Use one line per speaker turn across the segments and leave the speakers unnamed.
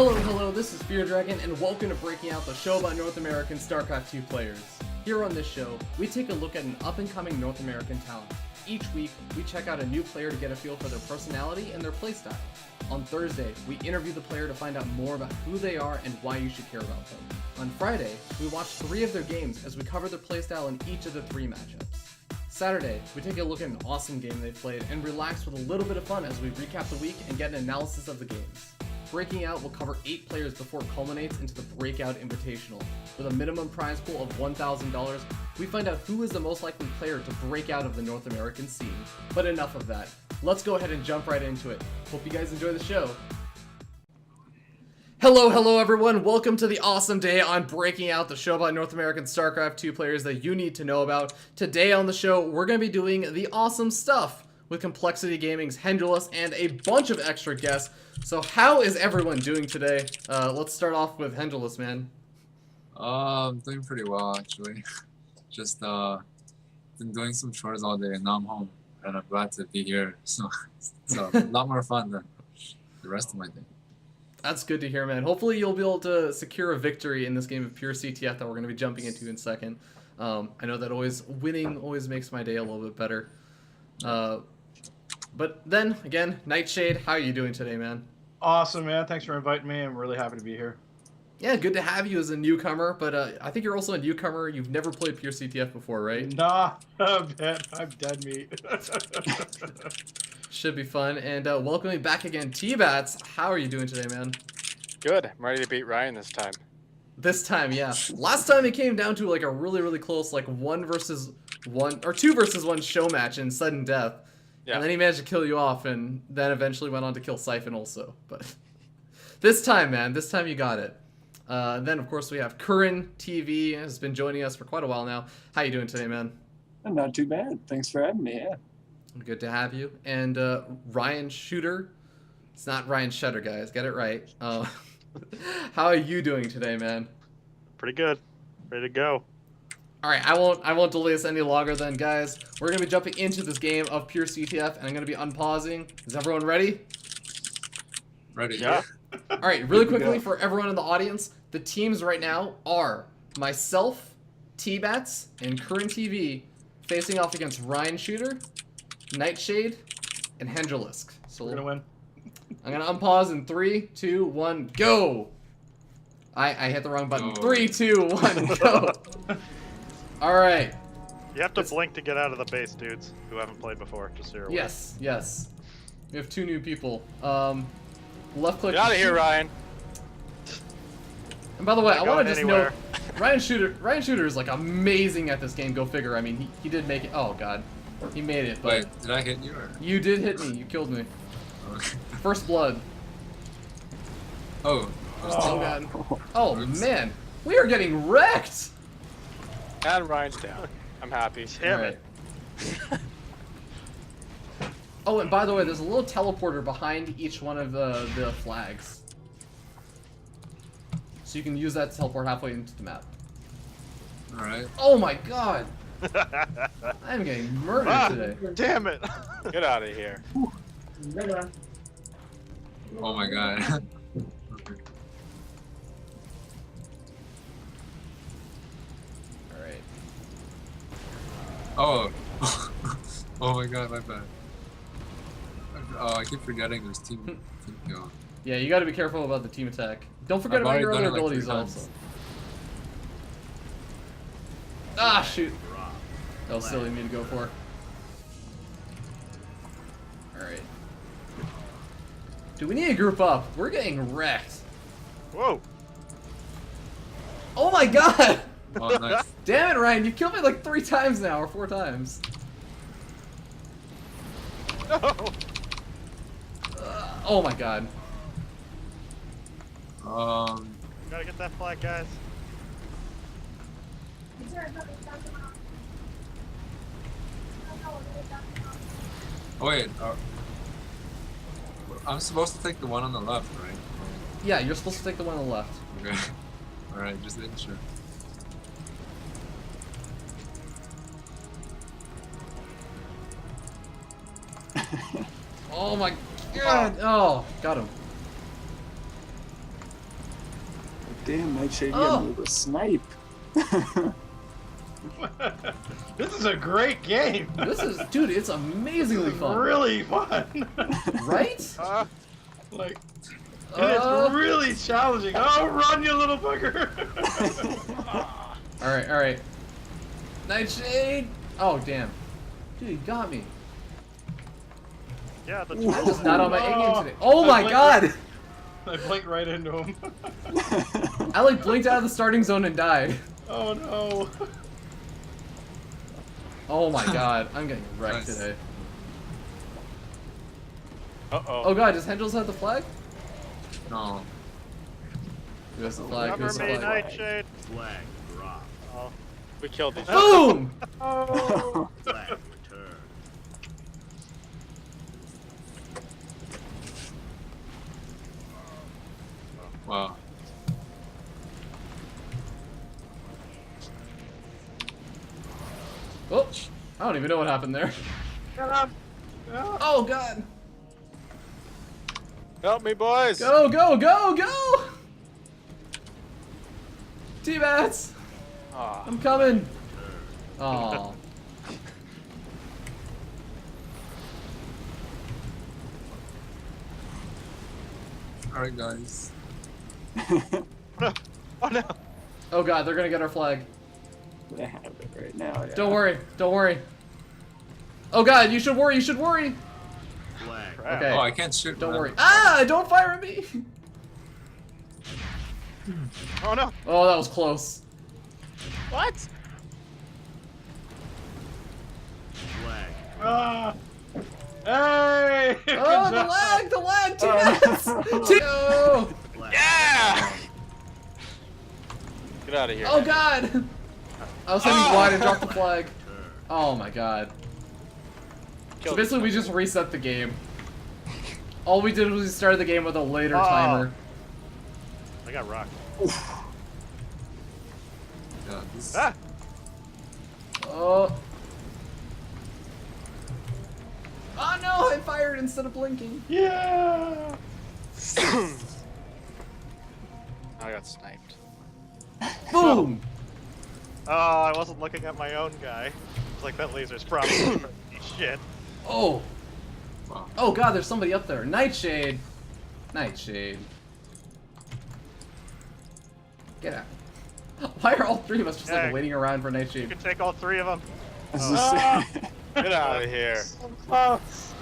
Hello, this is Fear Dragon, and welcome to Breaking Out, the show about North American StarCraft 2 players. Here on this show, we take a look at an up-and-coming North American talent. Each week, we check out a new player to get a feel for their personality and their playstyle. On Thursday, we interview the player to find out more about who they are and why you should care about them. On Friday, we watch 3 of their games as we cover their playstyle in each of the 3 matchups. Saturday, we take a look at an awesome game they played and relax with a little bit of fun as we recap the week and get an analysis of the games. Breaking Out will cover 8 players before it culminates into the Breakout Invitational. With a minimum prize pool of $1,000, we find out who is the most likely player to break out of the North American scene. But enough of that. Let's go ahead and jump right into it. Hope you guys enjoy the show. Hello everyone, welcome to the awesome day on Breaking Out, the show about North American StarCraft 2 players that you need to know about. Today on the show, we're going to be doing the awesome stuff with Complexity Gaming's Hendralisk and a bunch of extra guests. So how is everyone doing today? Let's start off with Hendralisk, man.
I'm doing pretty well, actually. Just been doing some chores all day, and now I'm home, and I'm glad to be here. So it's a lot more fun than the rest of my day.
That's good to hear, man. Hopefully you'll be able to secure a victory in this game of pure CTF that we're going to be jumping into in a second. I know that winning always makes my day a little bit better. But then, again, Nightshade, how are you doing today, man?
Awesome, man. Thanks for inviting me. I'm really happy to be here.
Yeah, good to have you as a newcomer, but I think you're also a newcomer. You've never played pure CTF before, right?
Nah, I'm dead meat.
Should be fun. And welcoming back again, T-Bats. How are you doing today, man?
Good. I'm ready to beat Ryan this time.
This time, yeah. Last time it came down to like a really close, like 1 versus 1 or 2 versus 1 show match in sudden death. Yeah. And then he managed to kill you off, and then eventually went on to kill Siphon also. But this time, man, this time you got it. Then, of course, we have Curran TV, has been joining us for quite a while now. How you doing today, man?
Not too bad. Thanks for having me, yeah.
Good to have you. And Ryan Shooter. It's not Ryan Shutter, guys. Get it right. How are you doing today, man?
Pretty good. Ready to go.
All right, I won't delay this any longer then, guys. We're going to be jumping into this game of pure CTF, and I'm going to be unpausing. Is everyone ready?
Ready?
Yeah.
All right, really quickly for everyone in the audience, the teams right now are myself, T-Bats, and Curran TV facing off against Ryan Shooter, Nightshade, and Hendralisk. So
We're gonna win.
I'm gonna unpause in 3, 2, 1, go! I hit the wrong button.
Oh.
3, 2, 1, go! Alright.
You have to blink to get out of the base, dudes, who haven't played before. Just so you're aware.
Yes. We have 2 new people. Left click.
Get out of here, Ryan.
And by the way, I want to just
anywhere.
note, Ryan Shooter is like amazing at this game. Go figure. I mean, he did make it. Oh god, he made it. But
Wait, did I hit you? Or?
you did hit me. You killed me.
Okay.
First blood.
Oh.
Oh god. Oh man, we are getting wrecked.
And Ryan's down. I'm happy.
Damn it. Oh, and by the way, there's a little teleporter behind each one of the flags. So you can use that to teleport halfway into the map.
Alright.
Oh my god! I'm getting murdered today.
Damn it! Get out of here.
Oh my god.
Alright.
Oh. Oh my god, my bad. Oh, I keep forgetting there's team kill.
Yeah, you gotta be careful about the team attack. Don't forget
I've
about your
already
other
done it like
abilities
3 times.
also. Ah, shoot. That was silly of me to go for. Alright. Do we need to group up? We're getting wrecked.
Whoa!
Oh my god!
Oh, nice.
Damn it, Ryan, you killed me like 3 times now, or 4 times.
No!
Oh my god.
Gotta get that flag, guys.
Oh wait, I'm supposed to take the one on the left, right?
Yeah, you're supposed to take the one on the left.
Okay. Alright, just making sure.
Oh my god! Oh, got him.
Damn, Nightshade,
Oh.
you able to snipe.
This is a great game.
This is, dude, it's amazingly
This is
fun.
really fun.
Right?
Like, and it's really challenging. Oh, run, you little bugger!
Alright, alright. Nightshade! Oh, damn. Dude, he got me.
Yeah, the
I'm just not on my A game
Oh.
today. Oh my god!
I blinked right into him.
I like blinked out of the starting zone and died.
Oh no.
Oh my god, I'm getting wrecked
Nice.
today.
Uh-oh.
Oh god, does Hendralisk have the flag?
No.
Who has the flag? Who
Cover
has the
me,
flag?
Nightshade.
Flag drop.
Oh.
We killed these.
Boom!
Oh.
Flag return.
Wow.
Oh, I don't even know what happened there.
Get up. No.
Oh god!
Help me, boys!
Go, go, go, go! T-Bats!
Aw.
I'm coming! Aw.
Alright, guys.
Oh no.
Oh god, they're gonna get our flag.
I have it right now. Yeah.
Don't worry, don't worry. Oh god, you should worry, you should worry!
Flag.
Crap.
Okay.
Oh, I can't shoot.
Don't
man.
worry. Ah! Don't fire at me!
Oh no.
Oh, that was close.
What? Flag.
Ah. Hey! Good
Oh,
job.
the lag, T-Bats! Oh.
Flag.
Yeah.
Get out of here.
Oh god! I was heading wide and dropped the flag.
Return.
Oh my god. So
Killed
basically we just reset the game. All we did was we started the game with a later timer.
I got rocked.
Yeah, this
Ah.
Oh. Oh no, I fired instead of blinking.
Yeah.
I got sniped.
Boom!
Oh, I wasn't looking at my own guy. It's like that laser's probably shit.
Oh.
Wow.
Oh god, there's somebody up there. Nightshade. Nightshade. Get out. Why are all three of us just like
Hey.
waiting around for
You
Nightshade?
can take all three of them.
I was
Oh.
just saying-
Get out of here.
So close.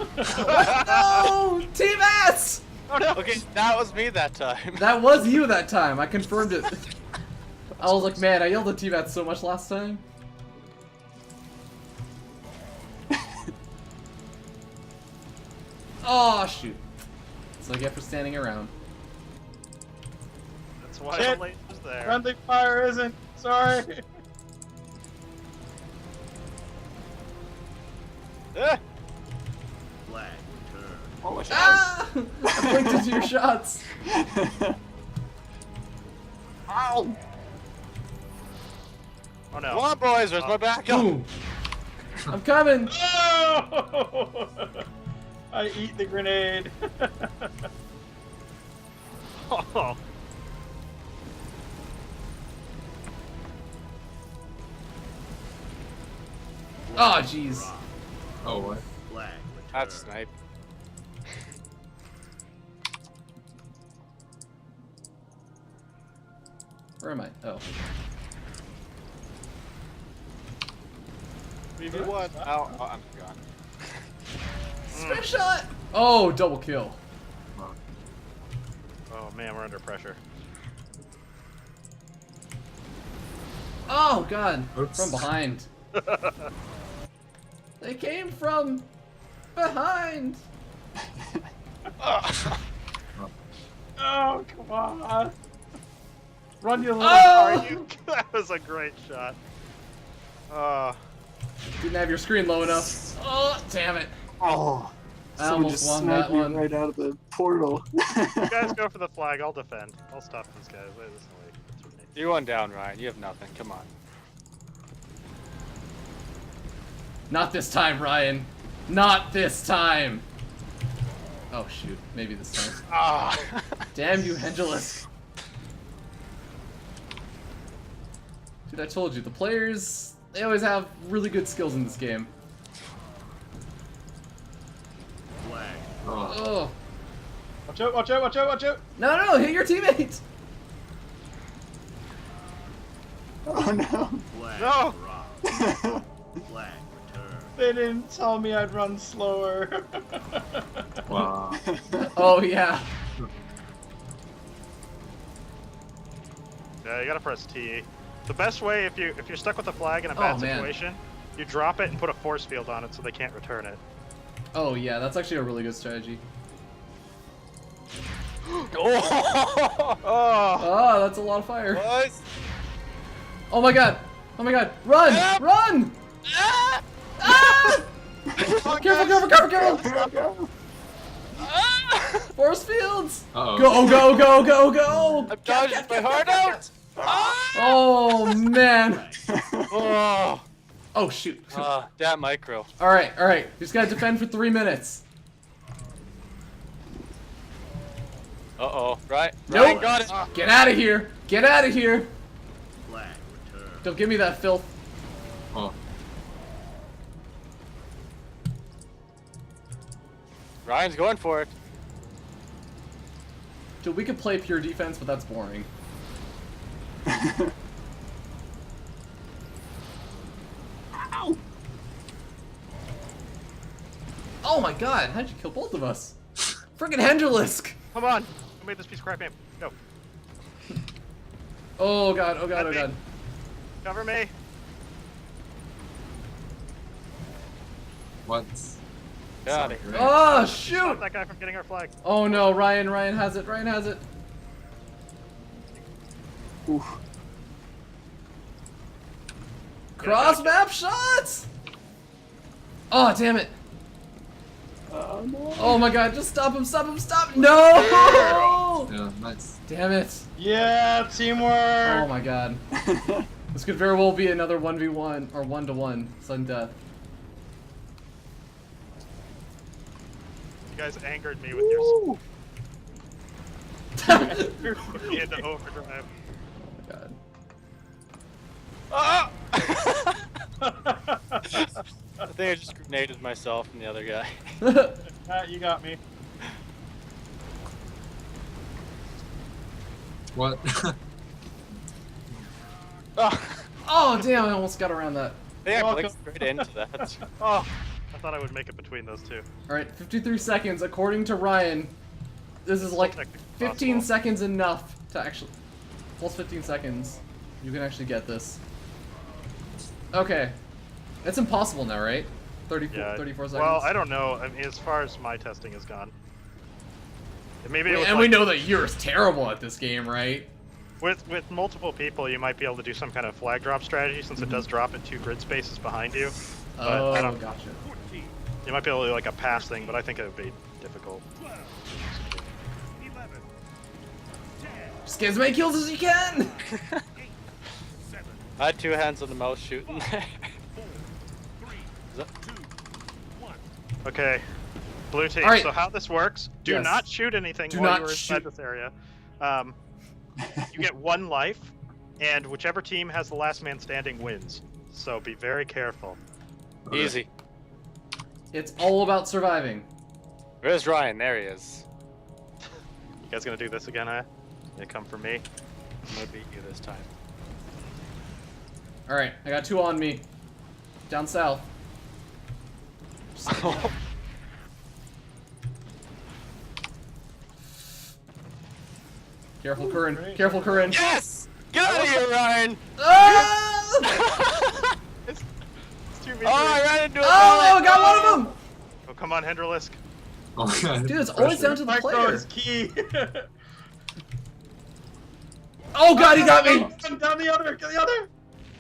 No! T-Bats!
Oh no.
Okay, that was me that time.
That was you that time. I confirmed it. I was like, man, I yelled at T-Bats so much last time. Oh shoot. That's what I get for standing around.
That's why
Shit.
the laser's there.
Friendly fire isn't. Sorry.
Ah.
Flag return. Oh, watch out.
Ah! I blinked into your shots.
Ow!
Oh no.
Come on, boys. Where's my backup?
Boom. I'm coming.
Oh! I eat the grenade.
Oh.
Oh jeez.
Oh, what?
Flag
That's snipe.
Where am I? Oh.
3v1. Ow. Oh, I'm gone.
Smash shot. Oh, double kill.
Wow.
Oh man, we're under pressure.
Oh god.
Oops.
From behind. They came from behind.
Oh, come on. Run, you little
Oh!
Are you? That was a great shot.
Didn't have your screen low enough. Oh, damn it.
Oh.
I
Someone
almost
just
won
sniped
that
me
one.
right out of the portal.
You guys go for the flag. I'll defend. I'll stop these guys. Wait, this way. That's what they-
You're one down, Ryan. You have nothing. Come on.
Not this time, Ryan. Not this time. Oh shoot, maybe this time.
Ah.
Damn you, Hendralisk. Dude, I told you, the players, they always have really good skills in this game.
Flag.
Oh.
Oh.
Watch out, watch out, watch out, watch out!
No, hit your teammate!
Oh no.
No!
Flag dropped. Flag returned.
They didn't tell me I'd run slower.
Wow.
Oh, yeah.
Yeah, you gotta press T. The best way, if you're stuck with a flag in a bad
Oh, man.
situation, you drop it and put a force field on it so they can't return it.
Oh, yeah, that's actually a really good strategy.
Oh!
Oh, that's a lot of fire.
Boys!
Oh my god! Oh my god! Run!
Help!
Run!
Ah!
Ah!
Oh,
Careful,
God.
careful!
Ah!
Force fields!
Uh-oh.
Go!
I'm dodging my heart out! Ah!
Oh man!
Oh!
Oh shoot!
That micro.
Alright. Just gotta defend for 3 minutes.
Uh-oh. Right?
Nope.
Ryan got it!
Get out of here! Get out of here!
Flag returned.
Don't give me that filth.
Oh.
Ryan's going for it.
Dude, we could play pure defense, but that's boring.
Ow!
Oh my god, how'd you kill both of us? Friggin' Hendralisk!
Come on! Who made this piece of crap game? Go.
Oh god.
Cover me!
What?
Got it.
Great.
Oh
Stop
shoot!
that guy from getting our flag.
Oh no, Ryan has it.
Oof.
Cross map shots! Oh damn it!
Oh no.
Oh my god, just stop him! No!
Yeah, nice.
Damn it!
Yeah, teamwork!
Oh my god. This could very well be another 1v1 or 1-to-1 sudden death.
You guys angered me with your
Woo!
me into overdrive.
God.
Ah! I think I just grenaded myself and the other guy.
You got me.
What?
Oh,
Oh damn! I almost got around that.
I think I
Welcome.
blinked straight into that.
Oh, I thought I would make it between those two.
All right, 53 seconds according to Ryan. This is like
Technically
15
possible.
seconds enough to actually. Plus 15 seconds. You can actually get this. Okay. It's impossible now, right? 34 seconds.
Well, I don't know. I mean, as far as my testing has gone, maybe it was
And
like,
we know that you're terrible at this game, right?
with multiple people, you might be able to do some kind of flag drop strategy since it does drop in 2 grid spaces behind you. But
Oh,
I don't.
gotcha.
You might be able to do like a pass thing, but I think it would be difficult.
Just get as many kills as you can!
I had 2 hands on the mouse shooting.
Okay, blue team.
All right.
So how this works? Do
Yes.
not shoot anything
Do
while
not
you are inside
shoot.
this area. You get 1 life, and whichever team has the last man standing wins. So be very careful.
Easy.
It's all about surviving.
Where's Ryan? There he is.
You guys gonna do this again, huh? They come for me.
I'm gonna beat you this time.
Alright, I got 2 on me. Down south. Careful, Curran.
Great.
Careful, Curran.
Yes! Get out of here, Ryan!
Ah!
It's 2v3.
Oh, I ran into a
Oh,
bullet.
got one of them!
Oh, come on, Hendralisk.
Oh my god.
Dude, it's always down to the
Micro
player.
is key.
Oh god, he got me!
Down the other, get the other.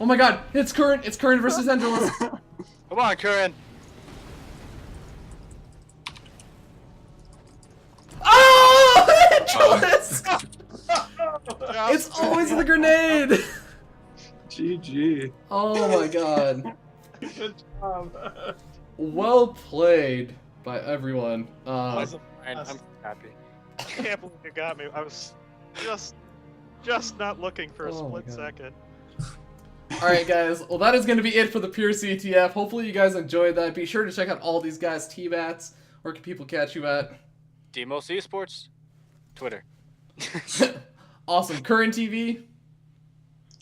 Oh my god, it's Curran versus Hendralisk.
Come on, Curran.
Oh! Hendralisk! It's always the grenade!
GG.
Oh my god.
Good job.
Well played by everyone.
Awesome, Ryan. I'm happy.
I can't believe you got me. I was just not looking for a
Oh my
split
God.
second.
Alright guys, well that is going to be it for the Pure CTF. Hopefully you guys enjoyed that. Be sure to check out all these guys' T-Bats. Where can people catch you at?
Demos Esports, Twitter.
Awesome. Current TV?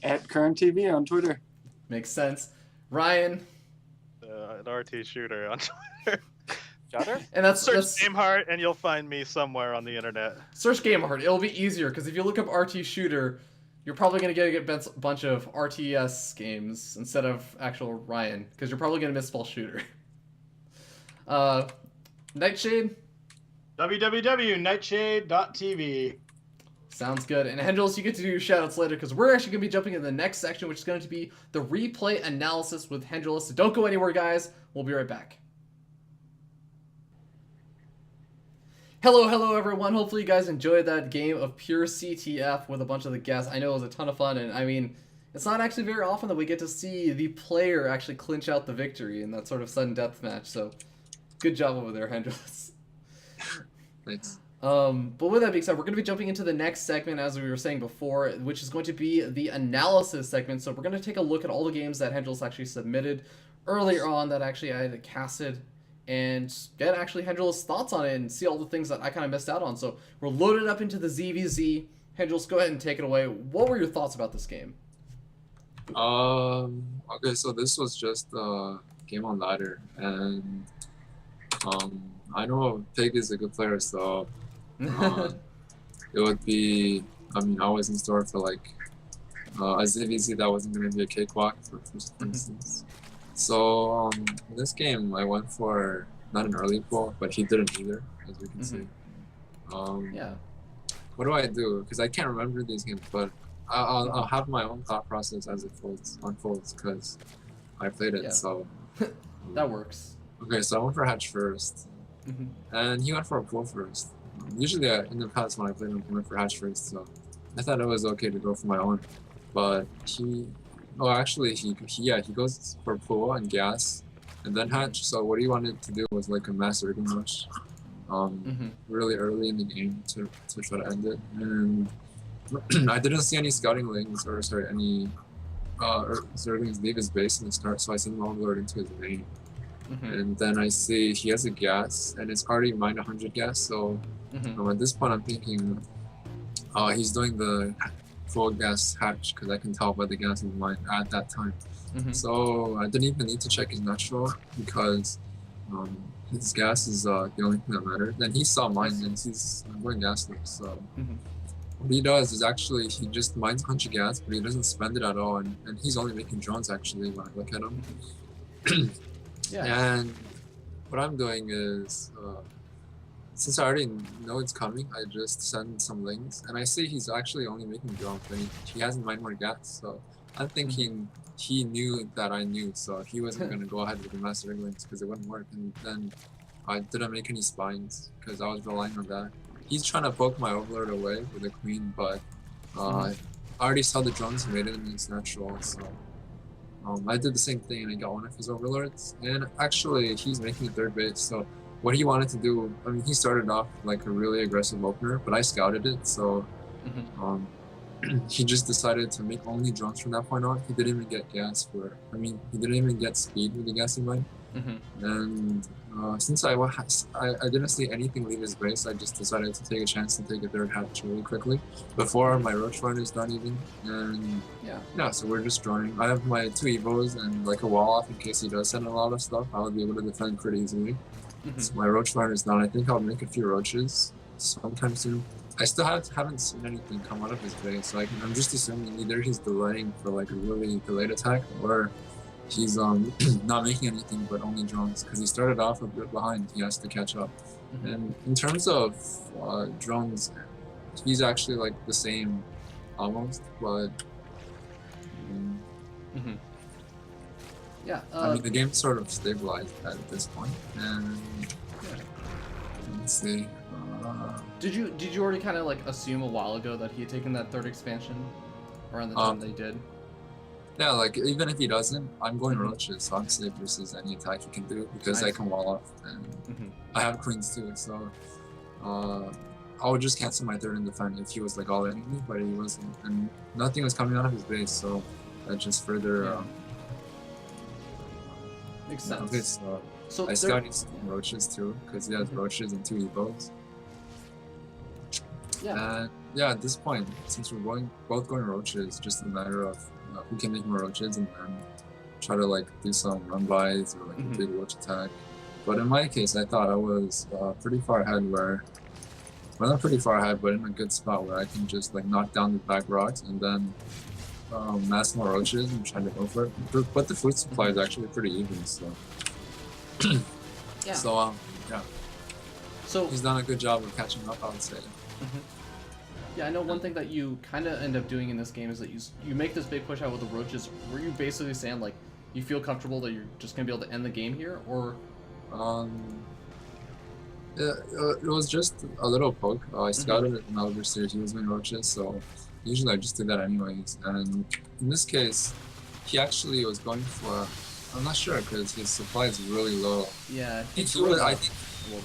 At Current TV on Twitter.
Makes sense. Ryan?
An RT shooter on Twitter.
Shutter?
And that's
Search
that's
Gameheart and you'll find me somewhere on the internet.
search Gameheart. It'll be easier because if you look up RT Shooter, you're probably going to get a bunch of RTS games instead of actual Ryan because you're probably going to misspell Shooter. Nightshade?
www.nightshade.tv.
Sounds good. And Hendralisk, you get to do your shoutouts later because we're actually going to be jumping into the next section, which is going to be the replay analysis with Hendralisk. So don't go anywhere, guys. We'll be right back. Hello everyone. Hopefully you guys enjoyed that game of pure CTF with a bunch of the guests. I know it was a ton of fun, and I mean, it's not actually very often that we get to see the player actually clinch out the victory in that sort of sudden death match. So, good job over there, Hendralisk.
Thanks.
But with that being said, we're going to be jumping into the next segment, as we were saying before, which is going to be the analysis segment. So we're going to take a look at all the games that Hendralisk actually submitted earlier on that actually I had casted, and get actually Hendralisk's thoughts on it and see all the things that I kind of missed out on. So we're loaded up into the ZVZ. Hendralisk, go ahead and take it away. What were your thoughts about this game?
Okay, so this was just a game on ladder, and I know Pig is a good player, so it would be, I mean, I was in store for like a ZVZ that wasn't going to be a cakewalk, for instance. So in this game, I went for not an early pull, but he didn't either, as we can see.
Yeah.
What do I do? Because I can't remember these games, but I'll have my own thought process as it unfolds, because I played it,
Yeah.
so...
That works.
Okay, so I went for hatch first, and he went for a pull first. Usually, in the past when I played him, he went for hatch first, so I thought it was okay to go for my own. But he goes for pull and gas, and then hatch. So what he wanted to do was like a mass urban rush, really early in the game to try to end it. And I didn't see any scouting lanes, or sorry, any Zerglings leave his base in the start, so I sent him overlord into his main. And then I see he has a gas, and it's already mined 100 gas, so at this point I'm thinking he's doing the full gas hatch, because I can tell by the gas in mine at that time. So I didn't even need to check his natural, because his gas is the only thing that mattered. Then he saw mine, and he's going gasless, so what he does is actually he just mines a bunch of gas, but he doesn't spend it at all, and he's only making drones actually when I look at him. And what I'm doing is, since I already know it's coming, I just send some links, and I see he's actually only making drones, and he hasn't mined more gas, so I'm thinking he knew that I knew, so he wasn't going to go ahead with the master links because it wouldn't work, and then I didn't make any spines because I was relying on that. He's trying to poke my overlord away with the queen, but I already saw the drones and made it in his natural, so I did the same thing and I got one of his overlords. And actually, he's making third base, so what he wanted to do, I mean, he started off like a really aggressive opener, but I scouted it, so he just decided to make only drones from that point on. He didn't even get gas for, I mean, he didn't even get speed with the gas in mind. And since I didn't see anything leave his base, I just decided to take a chance to take a third hatch really quickly before my roach run is done even. And yeah, so we're just drawing. I have my 2 evos and like a wall off in case he does send a lot of stuff. I would be able to defend pretty easily. So my roach run is done. I think I'll make a few roaches sometime soon. I still haven't seen anything come out of his base, so I'm just assuming either he's delaying for like a really delayed attack, or he's not making anything but only drones, because he started off a bit behind. He has to catch up. And in terms of drones, he's actually like the same almost, but I mean the game sort of stabilized at this point. And let's see.
Did you already kind of like assume a while ago that he had taken that third expansion around the time they did?
Yeah, like even if he doesn't, I'm going roaches, so I'm safe versus any attack he can do because I can wall off, and I have queens too, so I would just cancel my third and defend if he was like all in me, but he wasn't, and nothing was coming out of his base, so that just further.
Yeah. Makes sense.
Okay, so
So
I
there-
scouted some roaches too, because he has roaches and 2 evos.
yeah.
And yeah, at this point, since we're both going roaches, just a matter of who can make more roaches and then try to like do some run bys or like a big roach attack. But in my case, I thought I was pretty far ahead well, not pretty far ahead, but in a good spot where I can just like knock down the back rocks and then mass more roaches and try to go for it. But the food supply is actually pretty even, so.
Yeah.
So yeah,
So
he's done a good job of catching up, I would say.
yeah, I know one thing that you kind of end up doing in this game is that you make this big push out with the roaches. Were you basically saying like you feel comfortable that you're just gonna be able to end the game here, or?
Yeah, it was just a little poke. I scouted it in Elder Series, he was doing roaches, so usually I just do that anyways. And in this case, he actually was going for, I'm not sure because his supply is really low.
Yeah,
I think
a little bit.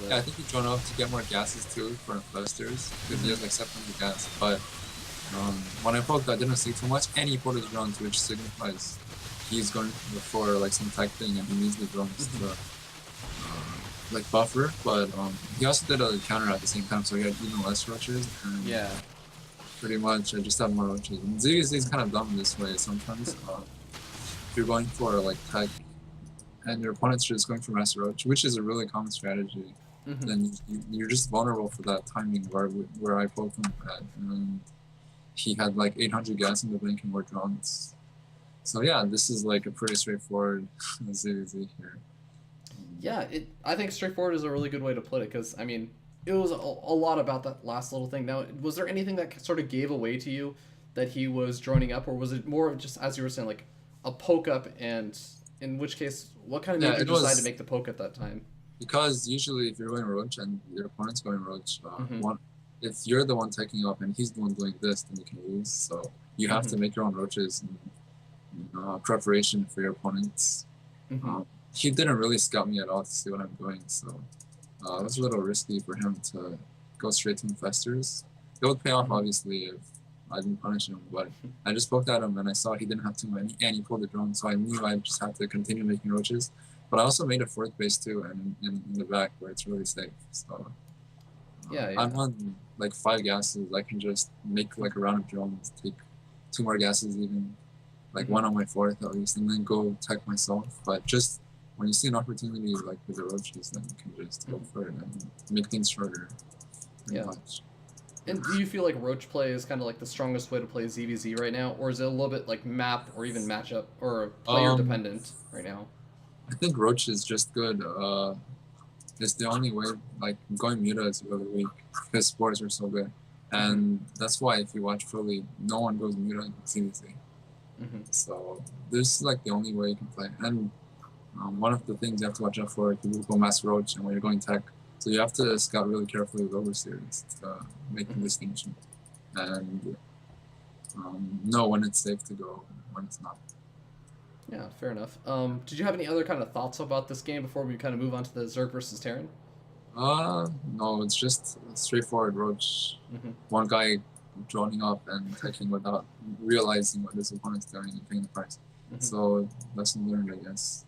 Yeah, I think he drawn off to get more gases too for infestors because he has like 700 gas. But when I poked, I didn't see too much, and he put his drones, which signifies he's going for like some tech thing and he needs the drones to like buffer. But he also did a counter at the same time, so he had even less roaches. And
Yeah.
pretty much I just have more roaches. And ZVZ is kind of dumb this way sometimes. If you're going for like tech and your opponent's just going for master roach, which is a really common strategy, then you're just vulnerable for that timing where I poked him at. And he had like 800 gas in the blink and more drones. So yeah, this is like a pretty straightforward ZVZ here.
Yeah, I think straightforward is a really good way to put it because I mean it was a lot about that last little thing. Now, was there anything that sort of gave away to you that he was droning up, or was it more of just as you were saying like a poke up? And in which case, what kind of made you decide to make the poke at that time?
Because usually if you're going roach and your opponent's going roach, if you're the one taking up and he's the one doing this, then you can lose. So you have to make your own roaches in preparation for your opponents. He didn't really scout me at all to see what I'm doing, so it was a little risky for him to go straight to infestors. It would pay off obviously if I didn't punish him, but I just poked at him and I saw he didn't have too many and he pulled the drone, so I knew I just had to continue making roaches. But I also made a fourth base too, and in the back where it's really safe. So
Yeah.
I'm on like 5 gases. I can just make like a round of drones, take 2 more gases even, like 1 on my 4th at least, and then go tech myself. But just when you see an opportunity like with the roaches, then you can just go for it and make things shorter. Pretty much.
And do you feel like roach play is kind of like the strongest way to play ZVZ right now, or is it a little bit like map or even matchup or player dependent right now?
I think roach is just good. It's the only way. Like going muta is really weak because spores are so good, and that's why if you watch fully, no one goes muta in CVC. So this is like the only way you can play. And one of the things you have to watch out for, people go mass roach, and when you're going tech, so you have to scout really carefully with overseers to make the distinction and know when it's safe to go, when it's not.
Yeah, fair enough. Did you have any other kind of thoughts about this game before we kind of move on to the Zerg versus Terran?
No, it's just a straightforward roach. One guy droning up and taking without realizing what his opponent's doing and paying the price. So lesson learned, I guess.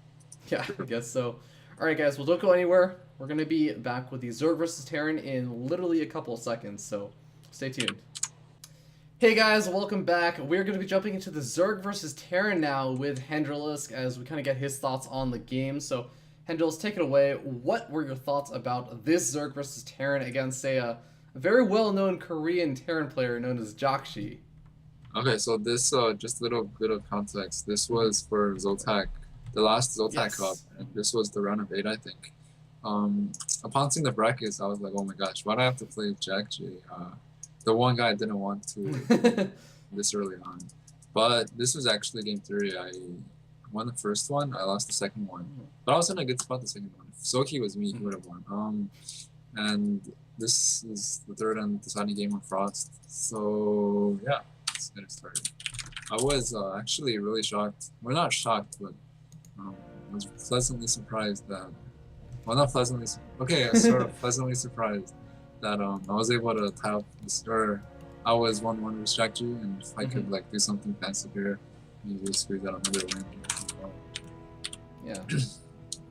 Yeah, I guess so. All right, guys, well, don't go anywhere. We're going to be back with the Zerg versus Terran in literally a couple of seconds, so stay tuned. Hey guys, welcome back. We're going to be jumping into the Zerg versus Terran now with Hendralisk as we kind of get his thoughts on the game. So, Hendralisk, take it away. What were your thoughts about this Zerg versus Terran against, say, a very well-known Korean Terran player known as Jakshi?
Okay, so this, just a little bit of context. This was for Zoltak, the last Zoltak Cup, and this was the round of 8, I think. Upon seeing the brackets, I was like, oh my gosh, why do I have to play Jakshi? The one guy I didn't want to this early on. But this was actually game 3. I won the first one, I lost the second one. But I was in a good spot the second one. If Soki was me, he would have won. And this is the third and deciding game on Frost. So yeah, let's get it started. I was actually really shocked. Well, not shocked, but was pleasantly surprised that, well, not pleasantly, okay, sort of pleasantly surprised that I was able to tie up this, or I was 1-1 with strategy, and if I could like do something fancy here, maybe squeeze out another win.
Yeah.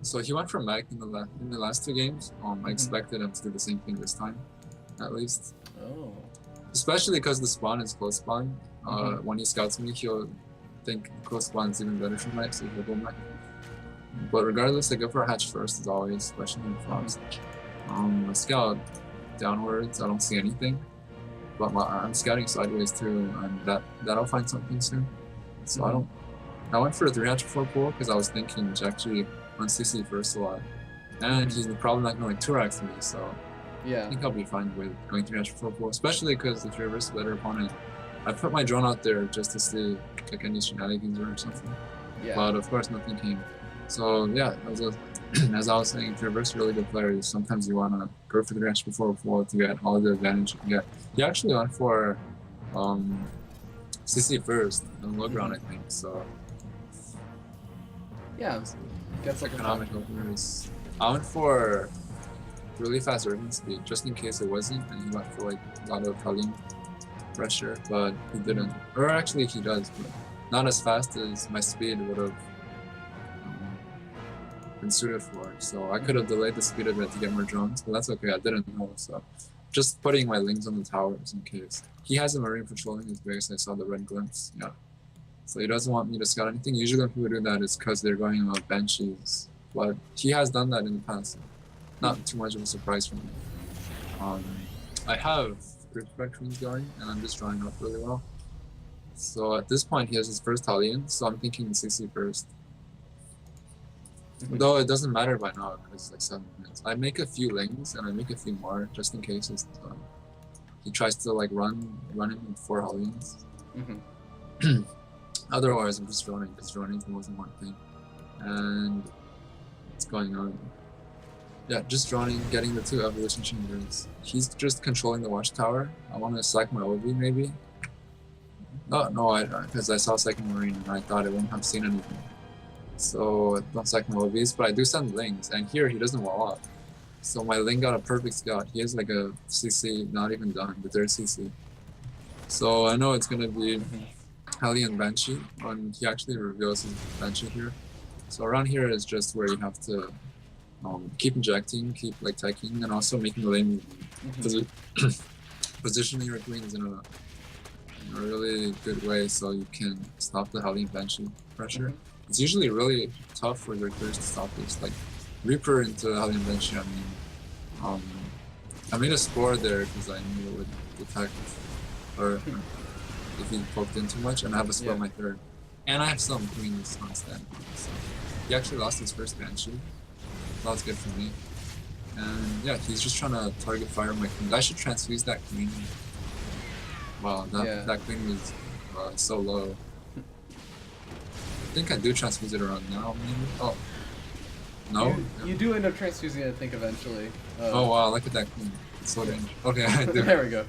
So he went for mech in the last 2 games. I expected him to do the same thing this time, at least.
Oh.
Especially because the spawn is close spawn. When he scouts me, he'll think close spawn is even better for mech, so he'll go mech. But regardless, I go for a hatch first as always, especially in frost. I scout downwards, I don't see anything. But I'm scouting sideways too, and that'll find something soon. So I went for a 3 hatch before pool because I was thinking he's actually on CC first a lot. And he's probably not going 2 racks to me, so
Yeah.
I think I'll be fine with going 3 hatch before pool, especially because if you're versus a better opponent, I put my drone out there just to see like any shenanigans or something.
Yeah.
But of course nothing came. So yeah, as I was saying, if you're versus really good players, sometimes you want to go for the 3 hatch before pool to get all the advantage you can get. He actually went for CC first and low ground, I think. So
Yeah. Gets like
economical players. I went for really fast urban speed just in case it wasn't, and he went for like a lot of Halim pressure, but he didn't. Or actually he does, but not as fast as my speed would have been suited for. So I could have delayed the speed a bit to get more drones, but that's okay, I didn't know. So just putting my lings on the towers in case. He has a marine patrolling his base, I saw the red glimpse, yeah. So he doesn't want me to scout anything. Usually when people do that, it's because they're going about benches. But he has done that in the past. Not too much of a surprise for me. I have group queens going, and I'm just drawing up really well. So at this point, he has his first Halion, so I'm thinking CC first. Though it doesn't matter by now, because it's like 7 minutes. I make a few lings, and I make a few more, just in case he tries to like run in with 4 Halions. Otherwise, I'm just droning, because droning is the most important thing. And what's going on? Yeah, just droning, getting the 2 evolution chambers. He's just controlling the watchtower. I want to sack my OV maybe. No, because I saw second marine and I thought it wouldn't have seen anything. So I don't sack my OVs, but I do send lings, and here he doesn't wall up. So my ling got a perfect scout. He has like a CC, not even done, the 3rd CC. So I know it's gonna be Hellion Banshee when he actually reveals his Banshee here. So around here is just where you have to keep injecting, keep like teching, and also making the lane positioning your queens in a really good way so you can stop the Hellion Banshee pressure. It's usually really tough for their players to stop this. Like Reaper into Hellion Banshee, I made a spore there because I knew it would detect or if he poked in too much, and I have a spore on my 3rd. And I have some queens on stand. So he actually lost his first Banshee. That was good for me. And yeah, he's just trying to target fire my queen. I should transfuse that queen. Wow, that queen was so low. I think I do transfuse it around now, maybe? Oh. No?
You do end up transfusing it, I think, eventually.
Oh wow, look at that queen. It's so dangerous. Okay, I do.
There we go.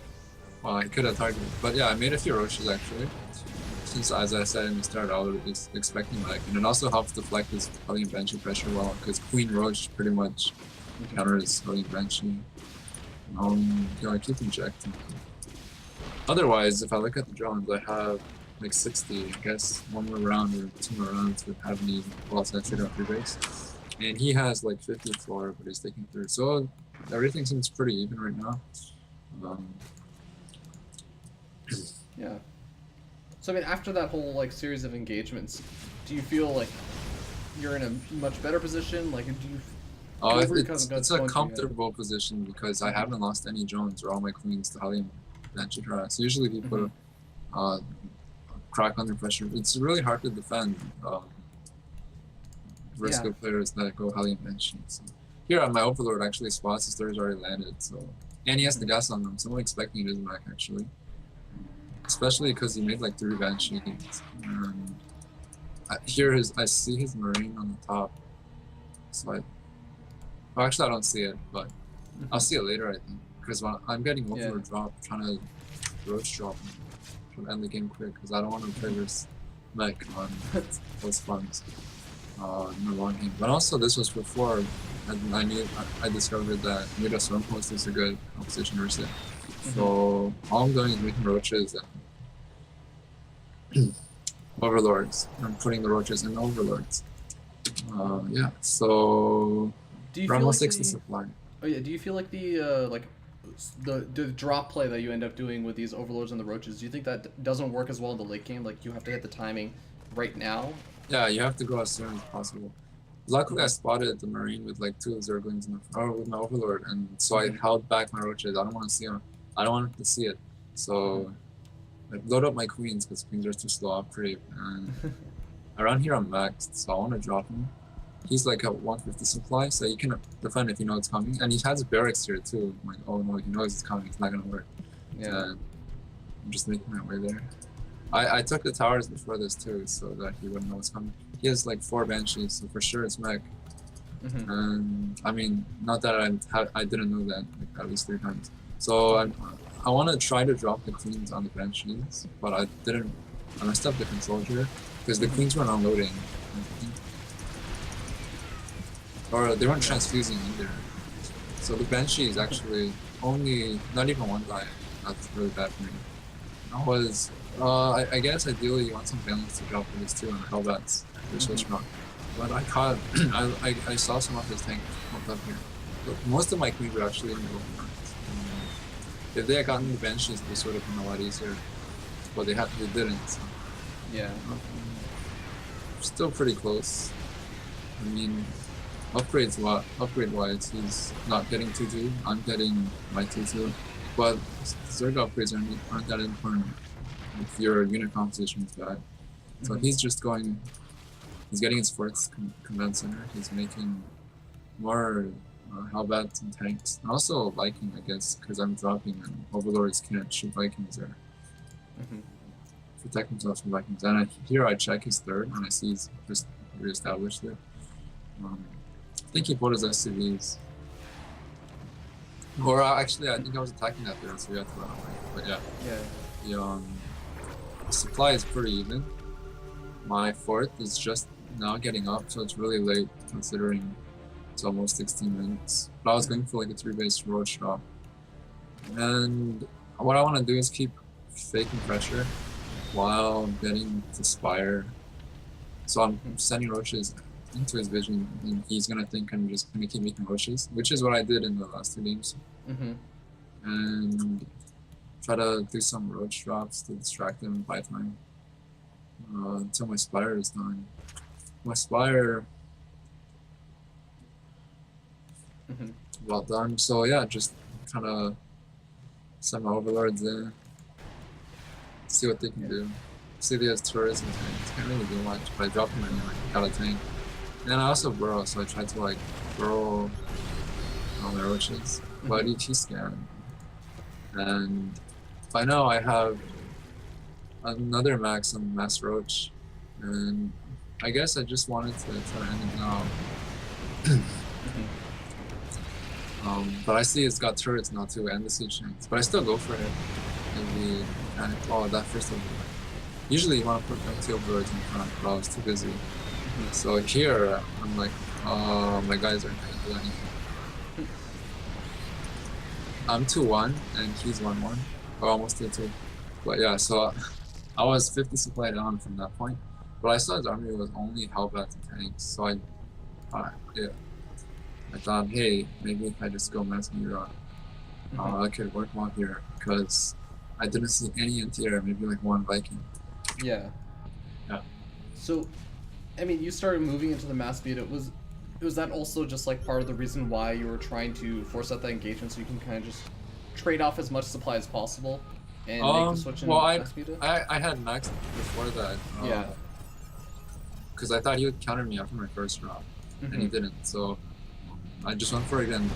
Wow, I could have targeted. But yeah, I made a few roaches actually. Since, as I said in the start, I was expecting like, and it also helps deflect this Hellion Banshee pressure well, because Queen Roach pretty much counters Hellion Banshee. I keep injecting. Otherwise, if I look at the drones, I have like 60, I guess, 1 more round or 2 more rounds with having me while I fit up your base. And he has like 50 floor, but he's taking through. So everything seems pretty even right now.
Yeah. So I mean, after that whole like series of engagements, do you feel like you're in a much better position? Like, do you?
It's a comfortable position because I haven't lost any drones or all my queens to Hellion Banshee harass. Usually people crack under pressure. It's really hard to defend versus good players that go Hellion Banshee. So here, my Overlord actually spots his 3rds already landed, so and he has the gas on them, so I'm expecting it is back actually. Especially because he made like 3 Banshees. And I see his Marine on the top. So well, actually I don't see it, but I'll see it later I think. Because when I'm getting Overlord drop, trying to Roach drop him, trying to end the game quick, because I don't want to play this mech on those funds in the long game. But also this was before I discovered that Mega Storm Post is a good composition versus it. So all I'm doing is making roaches and overlords. I'm putting the roaches in overlords. Yeah, so
Do you
we're
feel
almost
like
60 supply.
Oh yeah, do you feel like the drop play that you end up doing with these overlords and the roaches, do you think that doesn't work as well in the late game? Like you have to hit the timing right now?
Yeah, you have to go as soon as possible. Luckily, I spotted the marine with like 2 zerglings with my overlord, and so I held back my roaches. I don't want to see him. I don't want him to see it. So I load up my queens because queens are too slow upgrade, and around here I'm maxed, so I want to drop him. He's like at 150 supply, so you can defend if you know it's coming. And he has barracks here too. I'm like, oh no, he knows it's coming. It's not gonna work.
Yeah.
I'm just making my way there. I took the towers before this too, so that he wouldn't know what's coming. He has like 4 banshees, so for sure it's mech. And I mean, not that I didn't know that like at least 3 times. So I want to try to drop the queens on the banshees, but I didn't. I messed up the control here because the queens weren't unloading. Or they weren't transfusing either. So the Banshee is actually only, not even 1 die. That's really bad for me. That was, I guess ideally you want some balance to drop for this too, and Hellbats for switch rock. But I caught, I saw some of his tank up here. But most of my queens were actually in the open. If they had gotten the Banshees, this would have been a lot easier. But they didn't. So.
Yeah.
Still pretty close. I mean, upgrade-wise, he's not getting 2-2. I'm getting my 2-2. But Zerg upgrades aren't that important if your unit composition is bad. So he's just going. He's getting his 4th command center. He's making more Hellbats and tanks. And also Viking, I guess, because I'm dropping and Overlords can't shoot Vikings or protect themselves from Vikings. And here I check his 3rd and I see he's just reestablished there. I think he put his SCVs. Or actually, I think I was attacking that there, so we had to run away. But yeah. The supply is pretty even. My 4th is just now getting up, so it's really late considering it's almost 16 minutes. But I was going for like a 3-base roach drop. And what I want to do is keep faking pressure while getting to Spire. So I'm sending roaches into his vision, and he's gonna think I'm just gonna keep making roaches, which is what I did in the last 2 games. And try to do some roach drops to distract him by time until my Spire is done. My Spire, well done. So yeah, just kind of send my overlords in, see what they can do. See, they have turrets and tanks. Can't really do much, but I dropped them in like got a tank. And I also burrow, so I tried to like burrow all my roaches. But he scanned. And by now I have another max on Mass Roach. And I guess I just wanted to try to end it now. But I see it's got turrets now too, and the siege tanks. But I still go for it. Maybe panic. Oh, that first overlord. Usually you want to put empty overlords in front, but I was too busy. So here, I'm like, oh, my guys aren't gonna do anything. I'm 2-1, and he's 1-1. Or almost 2-2. But yeah, so I was 50 supply down from that point. But I saw his army was only Hellbats and tanks, so I thought, hey, maybe if I just go Mass Meteor, I could work well here, because I didn't see any anti-air, maybe like 1 Viking.
Yeah. So, I mean, you started moving into the mass speed. Was that also just like part of the reason why you were trying to force out that engagement, so you can kind of just trade off as much supply as possible and make the switch in mass speed?
I had max before that. Because I thought he would counter me after my first round, and he didn't. So I just went for it again.